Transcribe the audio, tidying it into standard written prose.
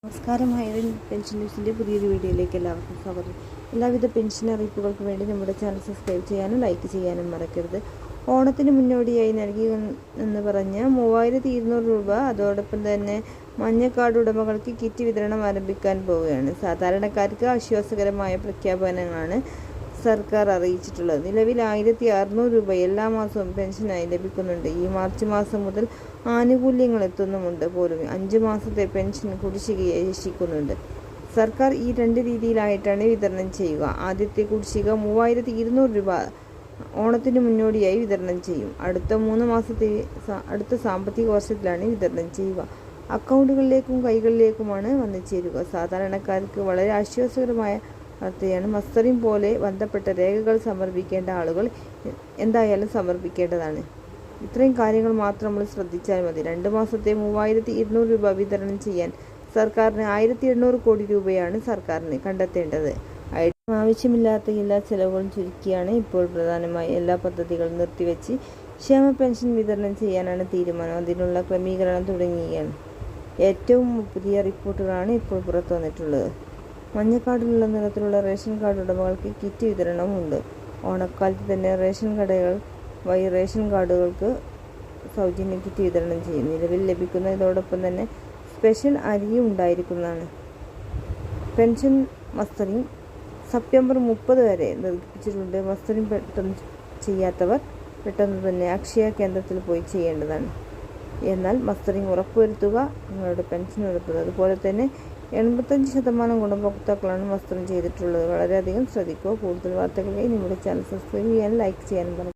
നമസ്കാരം. ഹൈറൻ പെൻഷൻ ന്യൂസിൻ്റെ പുതിയൊരു വീഡിയോയിലേക്ക് എല്ലാവർക്കും സ്വാഗതം. എല്ലാവിധ പെൻഷൻ അറിയിപ്പുകൾക്ക് വേണ്ടി നമ്മുടെ ചാനൽ സബ്സ്ക്രൈബ് ചെയ്യാനും ലൈക്ക് ചെയ്യാനും മറക്കരുത്. ഓണത്തിന് മുന്നോടിയായി നൽകി എന്ന് പറഞ്ഞ 3200 രൂപ, അതോടൊപ്പം തന്നെ മഞ്ഞ കാർഡ് ഉടമകൾക്ക് കിറ്റ് വിതരണം ആരംഭിക്കാൻ പോവുകയാണ്. സാധാരണക്കാർക്ക് ആശ്വാസകരമായ പ്രഖ്യാപനങ്ങളാണ് സർക്കാർ അറിയിച്ചിട്ടുള്ളത്. നിലവിൽ 1600 രൂപ എല്ലാ മാസവും പെൻഷനായി ലഭിക്കുന്നുണ്ട്. ഈ മാർച്ച് മാസം മുതൽ ആനുകൂല്യങ്ങൾ എത്തുന്നുമുണ്ട് പോലും. 5 മാസത്തെ പെൻഷൻ കുടിശ്ശികയെ രക്ഷിക്കുന്നുണ്ട്. സർക്കാർ ഈ 2 രീതിയിലായിട്ടാണ് വിതരണം ചെയ്യുക. ആദ്യത്തെ കുടിശ്ശിക 3200 രൂപ ഓണത്തിന് മുന്നോടിയായി വിതരണം ചെയ്യും. അടുത്ത 3 മാസത്തെ അടുത്ത സാമ്പത്തിക വർഷത്തിലാണ് വിതരണം ചെയ്യുക. അക്കൗണ്ടുകളിലേക്കും കൈകളിലേക്കുമാണ് വന്നു ചേരുക. സാധാരണക്കാർക്ക് വളരെ ആശ്വാസകരമായ വാർത്തയാണ്. മസ്റ്ററിംഗ് പോലെ ബന്ധപ്പെട്ട രേഖകൾ സമർപ്പിക്കേണ്ട ആളുകൾ എന്തായാലും സമർപ്പിക്കേണ്ടതാണ്. ഇത്രയും കാര്യങ്ങൾ മാത്രം നമ്മൾ ശ്രദ്ധിച്ചാൽ മതി. 2 മാസത്തെ 3200 രൂപ വിതരണം ചെയ്യാൻ സർക്കാരിന് 1800 കോടി രൂപയാണ് സർക്കാരിന് കണ്ടെത്തേണ്ടത്. ആവശ്യമില്ലാത്ത എല്ലാ ചെലവുകളും ചുരുക്കിയാണ് ഇപ്പോൾ പ്രധാനമായി എല്ലാ പദ്ധതികളും നിർത്തിവെച്ച് ക്ഷേമ പെൻഷൻ വിതരണം ചെയ്യാനാണ് തീരുമാനം. അതിനുള്ള ക്രമീകരണം തുടങ്ങുകയാണ്. ഏറ്റവും പുതിയ റിപ്പോർട്ടുകളാണ് ഇപ്പോൾ പുറത്തു വന്നിട്ടുള്ളത്. മഞ്ഞക്കാർഡിലുള്ള നിറത്തിലുള്ള റേഷൻ കാർഡ് ഉടമകൾക്ക് കിറ്റ് വിതരണമുണ്ട്. ഓണക്കാലത്ത് തന്നെ റേഷൻ കടകൾ വഴി റേഷൻ കാർഡുകൾക്ക് സൗജന്യ കിറ്റ് വിതരണം ചെയ്യും. നിലവിൽ ലഭിക്കുന്ന ഇതോടൊപ്പം തന്നെ സ്പെഷ്യൽ അരിയും ഉണ്ടായിരിക്കുന്നതാണ്. പെൻഷൻ മസ്റ്ററിംഗ് സെപ്റ്റംബർ 30 വരെ നിർദ്ദേശിച്ചിട്ടുണ്ട്. മസ്റ്ററിംഗ് പെട്ടെന്ന് ചെയ്യാത്തവർ പെട്ടെന്ന് തന്നെ അക്ഷയ കേന്ദ്രത്തിൽ പോയി ചെയ്യേണ്ടതാണ്. എന്നാൽ മസ്റ്ററിംഗ് ഉറപ്പുവരുത്തുക, നിങ്ങളുടെ പെൻഷൻ എടുക്കുന്നത്. അതുപോലെ തന്നെ 85% ഗുണഭോക്താക്കളാണ് മസ്റ്ററിംഗ് ചെയ്തിട്ടുള്ളത്. വളരെയധികം ശ്രദ്ധിക്കുക. കൂടുതൽ വാർത്തകൾക്കായി നമ്മുടെ ചാനൽ സബ്സ്ക്രൈബ് ചെയ്യാനും ലൈക്ക് ചെയ്യാനും